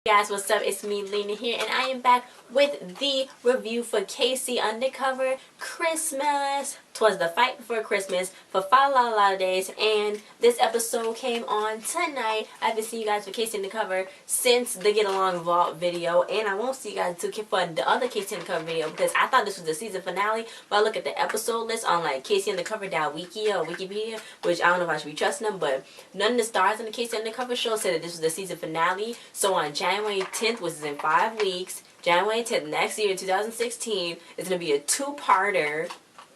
Hey guys, what's up? It's me, Lena here, and I am back with the review for KC Undercover Christmas. 'Twas the fight before Christmas for FA-LA-LA-LIDAYS, and this episode came on tonight. I haven't seen you guys for KC Undercover since the Get Along Vault video, and I won't see you guys until for the other KC Undercover video because I thought this was the season finale. But I look at the episode list on like KCUndercover.wiki or Wikipedia, which I don't know if I should be trusting them, but none of the stars in the KC Undercover show said that this was the season finale. So on January 10th, which is in 5 weeks, January 10th next year, 2016, it's going to be a two-parter.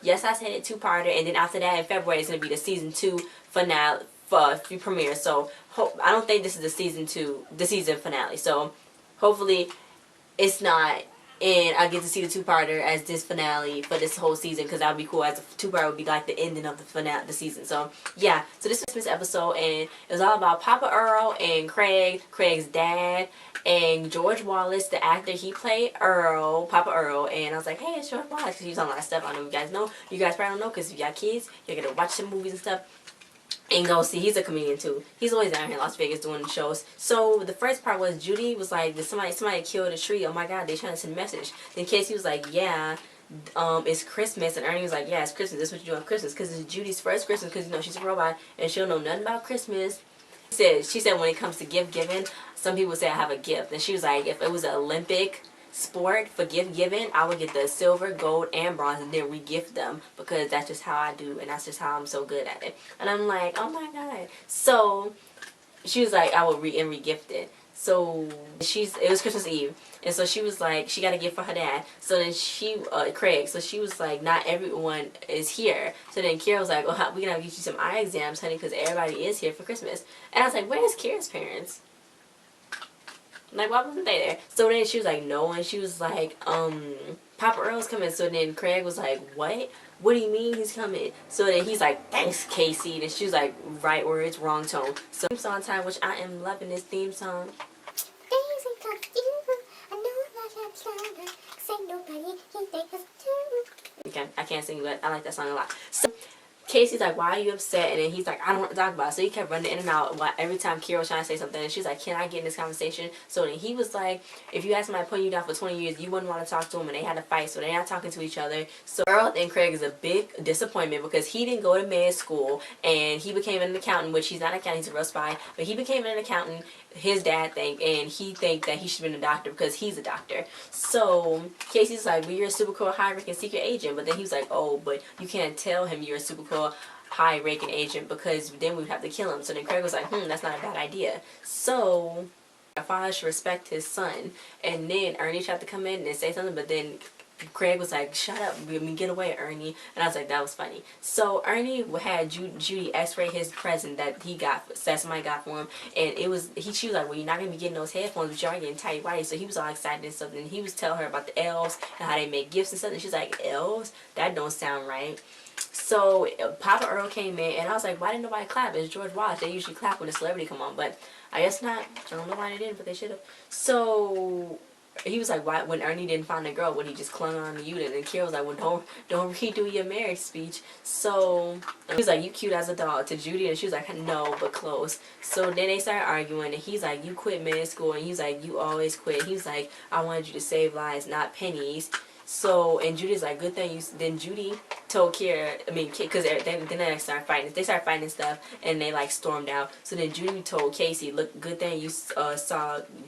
Yes, I said it, two-parter, and then after that in February it's going to be the season 2 finale premiere. So I don't think this is the season finale. So hopefully it's not, and I get to see the two-parter as this finale for this whole season, because that would be cool. As a two-parter would be like the ending of the finale, the season. So yeah, so this is Christmas episode, and it was all about Papa Earl and Craig's dad, and George Wallace, the actor. He played Papa Earl, and I was like, hey, it's George Wallace, because he's on a lot of stuff. I don't know if you guys know. You guys probably don't know, because if you got kids, you're going to watch some movies and stuff. And go see, he's a comedian too. He's always out here in Las Vegas doing shows. So the first part was Judy was like, did somebody killed a tree? Oh my God, they trying to send a message. Then Casey was like, yeah, it's Christmas. And Ernie was like, yeah, it's Christmas. This is what you do on Christmas, because it's Judy's first Christmas, because you know she's a robot and she'll know nothing about Christmas. She said when it comes to gift giving, some people say I have a gift, and she was like, if it was an Olympic sport for gift giving, I would get the silver, gold, and bronze, and then re-gift them, because that's just how I do, and that's just how I'm so good at it. And I'm like, oh my God. So she was like, I will re-gift it. So it was Christmas Eve, and so she was like, she got a gift for her dad. So then Craig, so she was like, not everyone is here. So then Kira was like, oh, we're gonna get you some eye exams, honey, because everybody is here for Christmas. And I was like, where's Kira's parents? Like, why wasn't they there? So then she was like, no. And she was like, Papa Earl's coming. So then Craig was like, what? What do you mean he's coming? So then he's like, thanks, Casey. And she was like, right words, wrong tone. So theme song time, which I am loving this theme song. Okay, I can't sing, but I like that song a lot. So Casey's like, why are you upset? And then he's like, I don't want to talk about it. So he kept running in and out every time Kira was trying to say something. And she's like, can I get in this conversation? So then he was like, if you had somebody putting you down for 20 years, you wouldn't want to talk to him. And they had a fight, so they're not talking to each other. So Earl and Craig is a big disappointment, because he didn't go to med school, and he became an accountant, which he's not an accountant, he's a real spy. But he became an accountant, his dad think, and he think that he should have been a doctor because he's a doctor. So Casey's like, well, you're a super cool high-ranking secret agent. But then he was like, oh, but you can't tell him you're a super cool high-ranking agent, because then we would have to kill him. So then Craig was like, that's not a bad idea. So a father should respect his son. And then Ernie tried to come in and say something, but then Craig was like, shut up, get away, Ernie. And I was like, that was funny. So Ernie had Judy x-ray his present that somebody got for him, and she was like, well, you're not gonna be getting those headphones, but you are getting tight whitey. So he was all excited and stuff, and he was telling her about the elves and how they make gifts and stuff, and she's like, elves? That don't sound right. So Papa Earl came in, and I was like, why didn't nobody clap? It's George Wallace. They usually clap when a celebrity come on, but I guess not. I don't know why they didn't, but they should have. So he was like, why, when Ernie didn't find a girl, when he just clung on to you? And then Kira was like, well, don't redo your marriage speech. So he was like, you cute as a dog, to Judy, and she was like, no, but close. So then they started arguing, and he's like, you quit med school, and he's like, you always quit. He's like, I wanted you to save lives, not pennies. So, and Judy's like, good thing you, then Judy told Kira, because then they started fighting. They started fighting and stuff, and they like stormed out. So then Judy told Casey, look, good thing you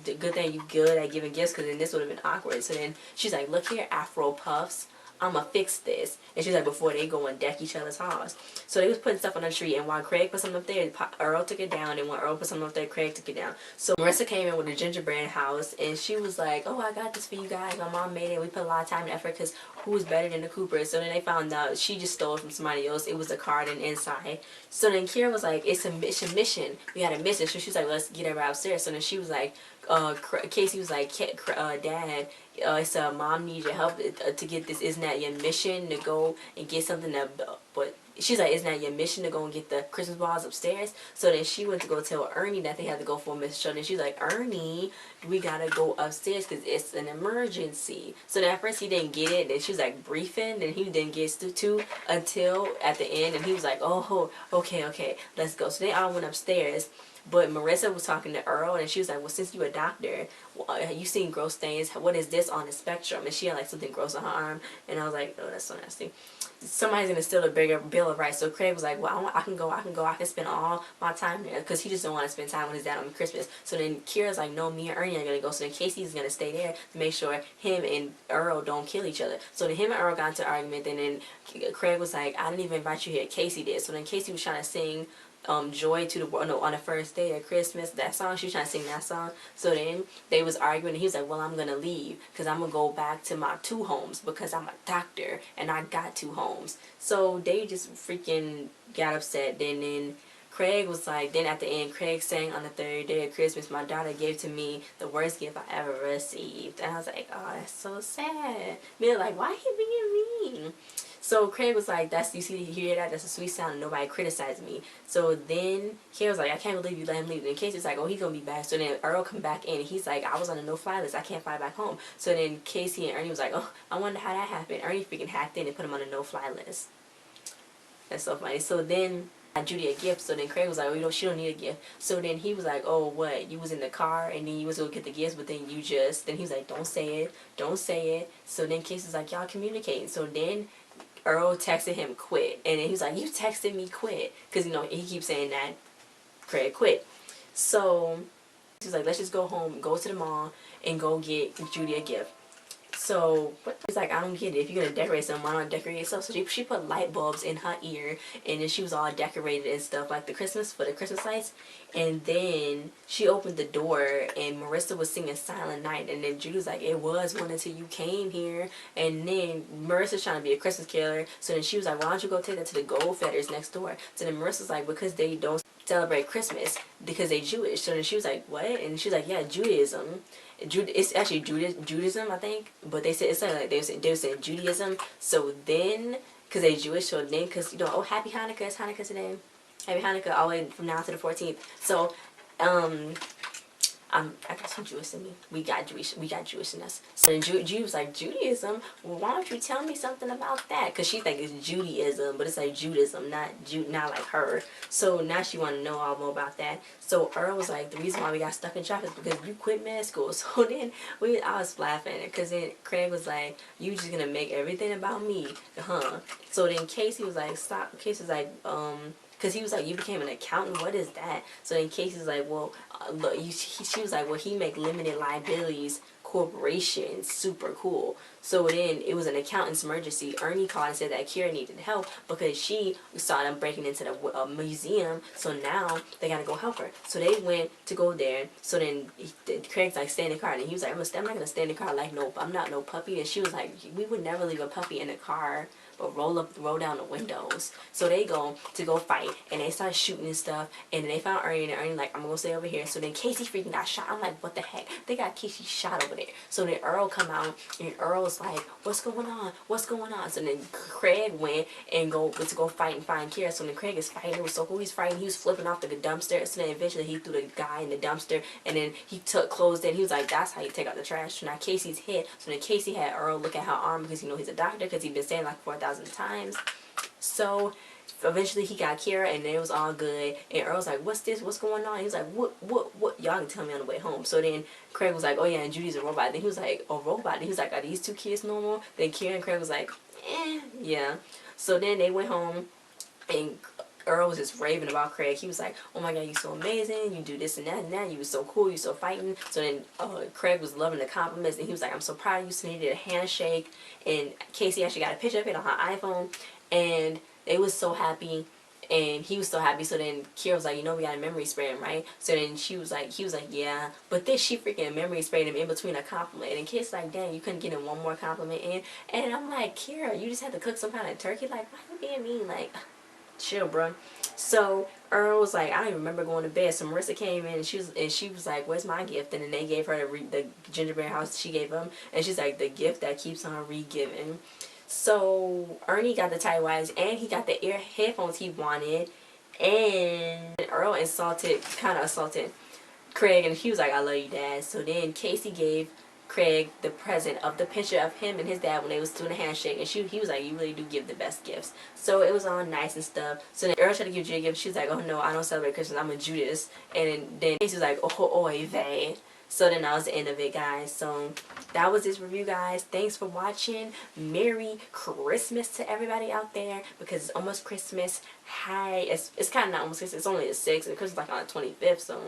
good thing you good at giving gifts, because then this would have been awkward. So then she's like, look here, Afro Puffs, I'ma fix this. And she's like, before they go and deck each other's house. So they was putting stuff on the tree, and while Craig put something up there, Earl took it down, and when Earl put something up there, Craig took it down. So Marissa came in with a gingerbread house, and she was like, oh, I got this for you guys. My mom made it. We put a lot of time and effort, because who's better than the Coopers? So then they found out she just stole it from somebody else. It was a card and inside. So then Kira was like, it's a mission. We got a mission. So she was like, let's get her upstairs. So then she was like, Casey was like, Dad, it's mom needs your help to get this. Isn't that your mission to go and get something but she's like, isn't that your mission to go and get the Christmas balls upstairs? So then she went to go tell Ernie that they had to go for a mission show. And she's like, Ernie, we gotta go upstairs because it's an emergency. So then at first he didn't get it. Then she was like briefing, and he didn't get to until at the end. And he was like, oh, okay, let's go. So they all went upstairs. But Marissa was talking to Earl, and she was like, well, since you a doctor, you seen gross things. What is this on the spectrum? And she had like something gross on her arm. And I was like, oh, that's so nasty. Somebody's gonna steal a bigger bill of rights. So Craig was like, well, I can go, I can spend all my time there, because he just don't want to spend time with his dad on Christmas. So then Kira's like, no, me and Ernie are gonna go. So then Casey's gonna stay there to make sure him and Earl don't kill each other. So then him and Earl got into an argument, and then Craig was like, I didn't even invite you here, Casey did. So then Casey was trying to sing Joy to the World, no, on the first day of Christmas, that song, she was trying to sing that song. So then they was arguing, and he was like, well, I'm gonna leave because I'm gonna go back to my 2 homes because I'm a doctor and I got 2 homes. So they just freaking got upset. Then Craig was like, then at the end, Craig sang, on the 3rd day of Christmas, my daughter gave to me the worst gift I ever received. And I was like, oh, that's so sad. They're like, why he being mean? So Craig was like, you hear that? That's a sweet sound, and nobody criticized me. So then Kara was like, I can't believe you let him leave. And Casey's like, oh, he's gonna be back. So then Earl come back in, and he's like, I was on a no-fly list, I can't fly back home. So then Casey and Ernie was like, oh, I wonder how that happened. Ernie freaking hacked in and put him on a no-fly list. That's so funny. So then Judy a gift. So then Craig was like, oh, she don't need a gift. So then he was like, oh, what, you was in the car and then you was gonna get the gifts, but then then he was like, don't say it. So then Casey's like, y'all communicating. So then Earl texted him quit, and then he was like, you texted me quit, because he keeps saying that Craig quit. So he was like, let's just go home, go to the mall, and go get Judy a gift. So he's like, I don't get it. If you're gonna decorate something, why not decorate yourself? So she put light bulbs in her ear, and then she was all decorated and stuff, like the Christmas lights. And then she opened the door, and Marissa was singing Silent Night, and then Judy was like, it was one until you came here. And then Marissa's trying to be a Christmas killer, so then she was like, why don't you go take that to the Gold Feathers next door? So then Marissa's like, because they don't celebrate Christmas because they Jewish. So then she was like, what? And she was like, yeah, Judaism. It's actually Judaism, I think, but they said, it's like they were saying Judaism. So then, because they Jewish, so then, because oh, happy Hanukkah, it's Hanukkah today, happy Hanukkah, all the way from now to the 14th. So I got some Jewish in me. We got Jewish in us. So then Judy was like, Judaism? Well, why don't you tell me something about that? Because she thinks it's Judaism, but it's like Judaism, not like her. So now she want to know all more about that. So Earl was like, the reason why we got stuck in traffic is because you quit med school. So then I was laughing, because then Craig was like, you just gonna make everything about me, huh? So then Casey was like, stop. Casey was like, because he was like, you became an accountant? What is that? So then Casey's like, well, look, she was like, well, he make limited liabilities corporations. Super cool. So then it was an accountant's emergency. Ernie called and said that Kira needed help because she saw them breaking into the museum. So now they got to go help her. So they went to go there. So then Craig's like, stay in the car. And he was like, I'm not going to stay in the car. Like, no, I'm not no puppy. And she was like, we would never leave a puppy in the car, but roll down the windows. So they go fight, and they start shooting and stuff, and then they found Ernie, and Ernie like, I'm gonna go stay over here. So then Casey freaking got shot. I'm like, what the heck? They got Casey shot over there. So then Earl come out, and Earl's like, what's going on? What's going on? So then Craig went and go fight and find Kira. So then Craig is fighting. It was so cool. He's fighting. He was flipping off the dumpster. So then eventually he threw the guy in the dumpster, and then he closed it. He was like, that's how you take out the trash. So now Casey's hit. So then Casey had Earl look at her arm, because he's a doctor, because he'd been saying like 4,000 times. So eventually he got Kira, and it was all good. And Earl's like, what's this? What's going on? He was like, what? Y'all can tell me on the way home. So then Craig was like, oh yeah, and Judy's a robot. Then he was like, a robot? Then he was like, are these 2 kids normal? Then Kira and Craig was like, yeah. So then they went home, and Earl was just raving about Craig. He was like, oh my god, you're so amazing, you do this and that, you were so cool, you so fighting. So then Craig was loving the compliments, and he was like, I'm so proud of you. So he did a handshake, and Casey actually got a picture of it on her iPhone, and they was so happy, and he was so happy. So then Kira was like, we got a memory spray him, right? So then he was like, yeah, but then she freaking memory sprayed him in between a compliment, and Casey's like, dang, you couldn't get him one more compliment in. And I'm like, Kira, you just had to cook some kind of turkey? Like, why you being mean? Like, chill, bro. So Earl was like, I don't even remember going to bed. So Marissa came in, and she was like, where's my gift? And then they gave her the gingerbread house she gave him, and she's like, the gift that keeps on re-giving. So Ernie got the tight wires, and he got the headphones he wanted, and Earl kind of assaulted Craig, and he was like, I love you, Dad. So then Casey gave Craig the present of the picture of him and his dad when they was doing a handshake, and he was like, you really do give the best gifts. So it was all nice and stuff. So then Earl tried to give Judy a gift. She was like, oh no, I don't celebrate Christmas, I'm a Judas. And then Casey was like, oh oy vey. So then that was the end of it, guys. So that was this review, guys. Thanks for watching. Merry Christmas to everybody out there, because it's almost Christmas. Hi, it's kind of not almost Christmas. It's only the 6th, and Christmas is like on the 25th. So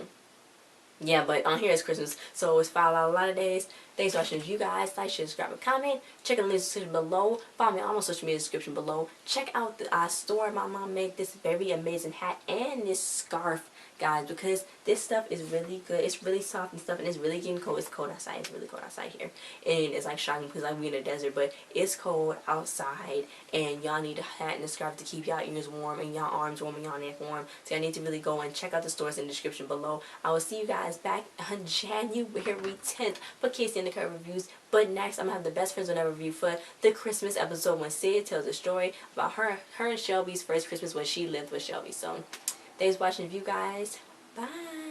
yeah, but on here it's Christmas. So it's FA-LA-LA-LIDAYS. Thanks for watching. If you guys like, share, subscribe, and comment. Check out the links in the description below. Follow me on all my social media description below. Check out the store. My mom made this very amazing hat and this scarf, guys, because this stuff is really good. It's really soft and stuff, and it's really getting cold. It's cold outside. It's really cold outside here, and it's like shocking because like we're in the desert, but it's cold outside, and y'all need a hat and a scarf to keep y'all ears warm and y'all arms warm and y'all neck warm. So y'all need to really go and check out the stores in the description below. I will see you guys back on January 10th for Casey Undercover reviews. But next, I'm gonna have the best friends on ever review for the Christmas episode when Sid tells a story about her and Shelby's first Christmas when she lived with Shelby. So thanks for watching, you guys. Bye.